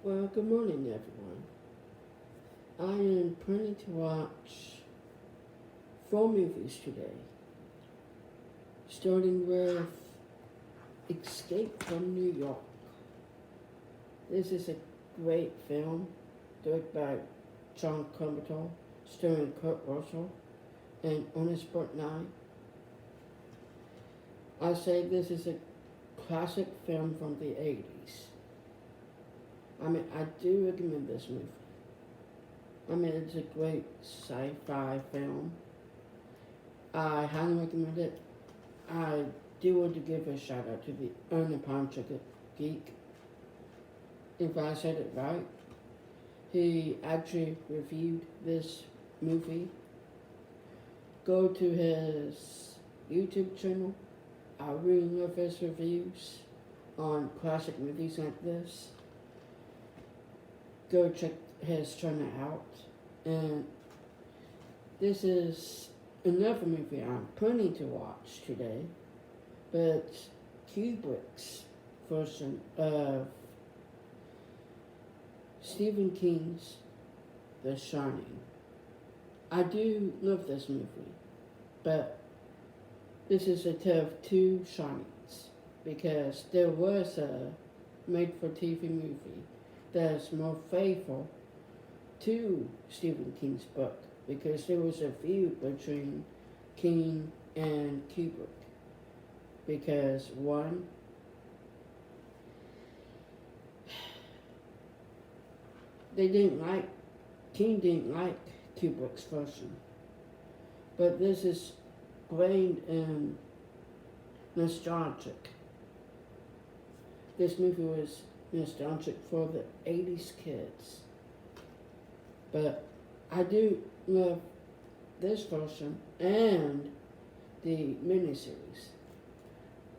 Well, good morning, everyone. I am planning to watch four movies today, starting with Escape from New York. This is a great film directed by John Carpenter, starring Kurt Russell and Ernest Borgnine. I say this is a classic film from the 80s. I do recommend this movie. It's a great sci-fi film. I highly recommend it. I do want to give a shout out to the Unapologetic Geek. If I said it right, he actually reviewed this movie. Go to his YouTube channel. I really love his reviews on classic movies like this. Go check his channel out. And this is another movie I'm planning to watch today, but Kubrick's version of Stephen King's The Shining. I do love this movie, but this is a tale of two Shinings, because there was a made-for-TV movie that is more faithful to Stephen King's book, because there was a feud between King and Kubrick. Because one, King didn't like Kubrick's version. But this is blamed and nostalgic. This movie was nostalgic for the 80s kids. But I do love this version and the miniseries.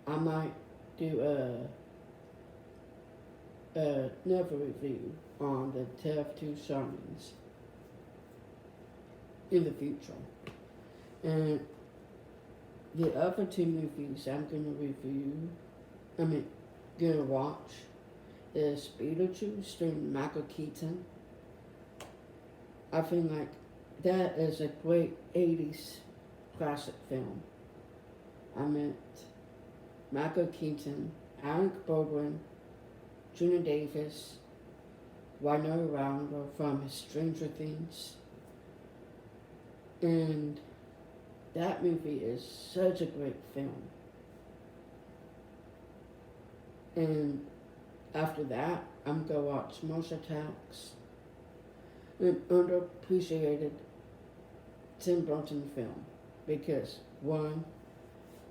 I might do another review on the Tale of Two Shinings in the future. And the other two movies I'm gonna watch is Beetlejuice starring Michael Keaton. I feel like that is a great 80s classic film. Michael Keaton, Alec Baldwin, Gina Davis, Winona Ryder from Stranger Things. And that movie is such a great film. And after that, I'm gonna watch Mars Attacks, an underappreciated Tim Burton film, because one,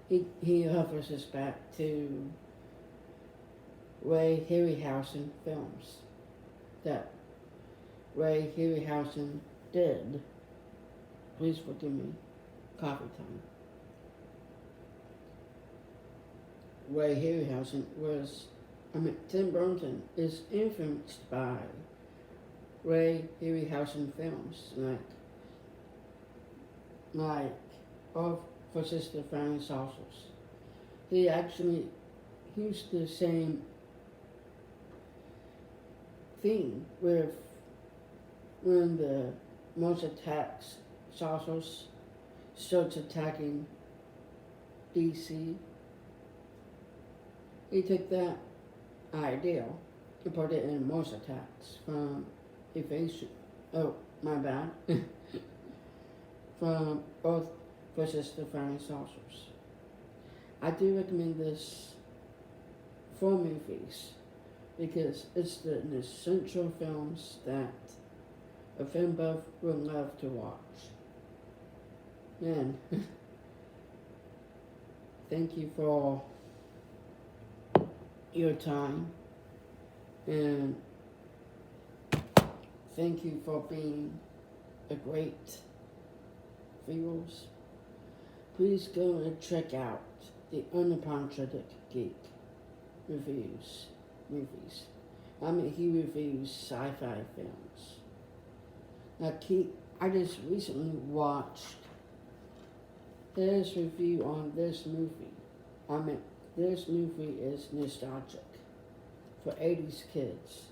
he offers us back to Ray Harryhausen films that Ray Harryhausen did. Please forgive me, coffee time. Ray Harryhausen Tim Burton is influenced by Ray Harryhausen films, like All for Sister Flying Saucers. He actually used the same thing with when the Mars Attacks saucers starts attacking DC. He took that idea and put it in Mars Attacks from Evasion. Oh, my bad. From Earth versus the Flying Saucers. I do recommend this four movies because it's the essential films that a film buff would love to watch. Man, thank you for your time, and thank you for being a great viewers. Please go and check out the Unapologetic Geek movies. He reviews sci-fi films. I just recently watched his review on this movie. This movie is nostalgic for 80s kids.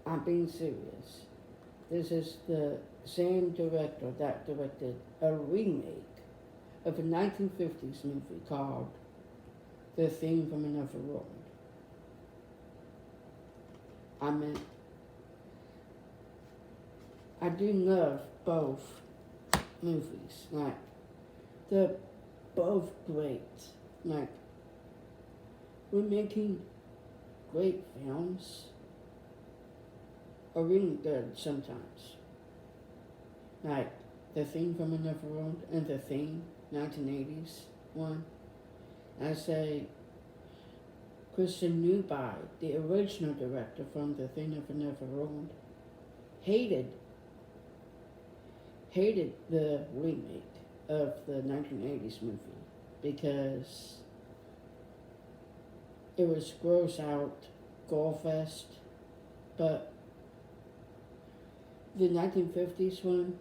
I'm being serious. This is the same director that directed a remake of a 1950s movie called The Theme from Another World. I mean, I do love both movies. Like, they're both great. Like, we're making great films are really good sometimes. Like The Theme from Another World and The Theme, 1980s one. I say Christian Newby, the original director from The Theme of Another World, hated the remake of the 1980s movie because it was gross out, gore fest, but the 1950s one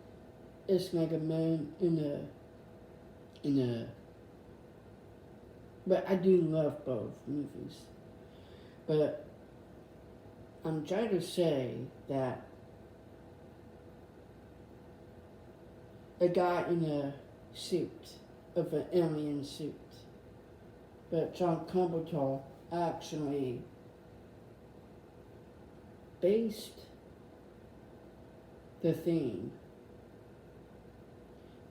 is like a man in a but I do love both movies. But I'm trying to say that a guy in a suit, of an alien suit, but John Carpenter actually based the theme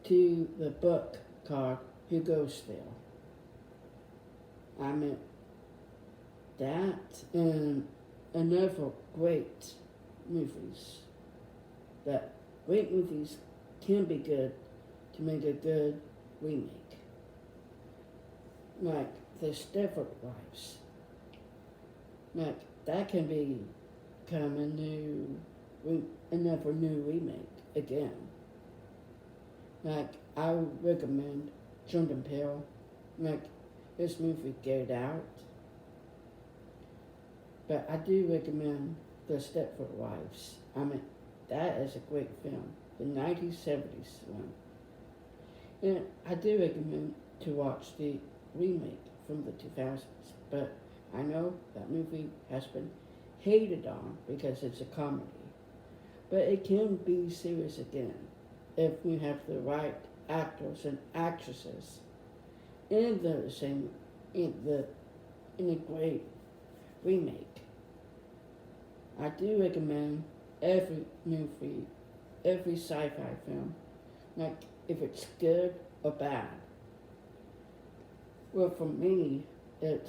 to the book called Who Goes There. I mean, that and another great movies. That great movies can be good to make a good remake. Like The Stepford Wives. Like that can become another new remake again. Like I would recommend Jordan Peele. Like this movie Get Out. But I do recommend The Stepford Wives. I mean, that is a great film. The 1970s one. And I do recommend to watch the remake from the 2000s. But I know that movie has been hated on because it's a comedy. But it can be serious again if we have the right actors and actresses in the same in a great remake. I do recommend every movie, every sci-fi film, like if it's good or bad. Well, for me, if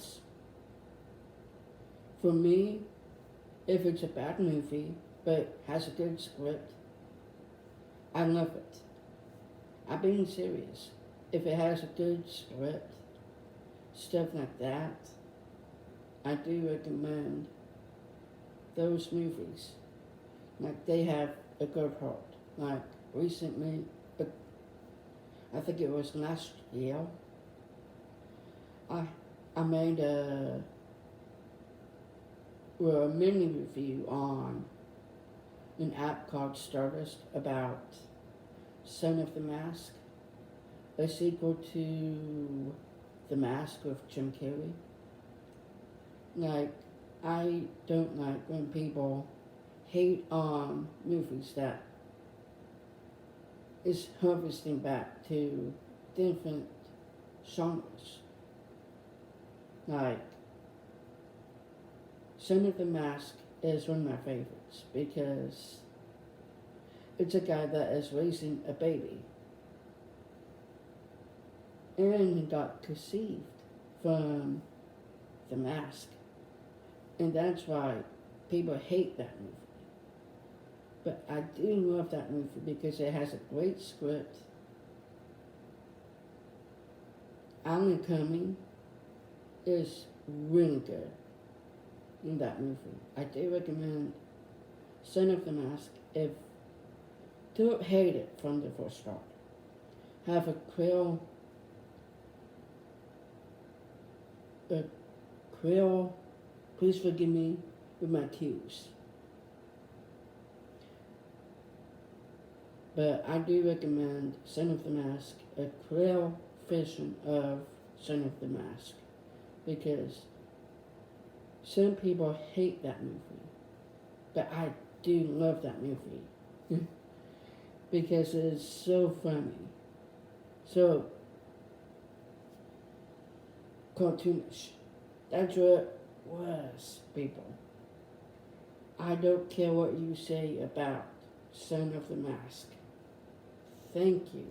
it's a bad movie but has a good script, I love it. I'm being serious. If it has a good script, stuff like that, I do recommend those movies. Like they have a good heart. Like recently, I think it was last year, I made a mini review on an app called Stardust about Son of the Mask, a sequel to The Mask with Jim Carrey. Like, I don't like when people hate on movies that is harvesting back to different genres. Like, Son of the Mask is one of my favorites because it's a guy that is raising a baby. And he got conceived from The Mask. And that's why people hate that movie. But I do love that movie because it has a great script. Alan Cumming is really good in that movie. I do recommend Son of the Mask if don't hate it from the first start. Have a Quill, please forgive me with my cues. But I do recommend Son of the Mask, a Quill version of Son of the Mask. Because some people hate that movie. But I do love that movie because it is so funny, so cartoonish. That's what it was, people. I don't care what you say about Son of the Mask. Thank you.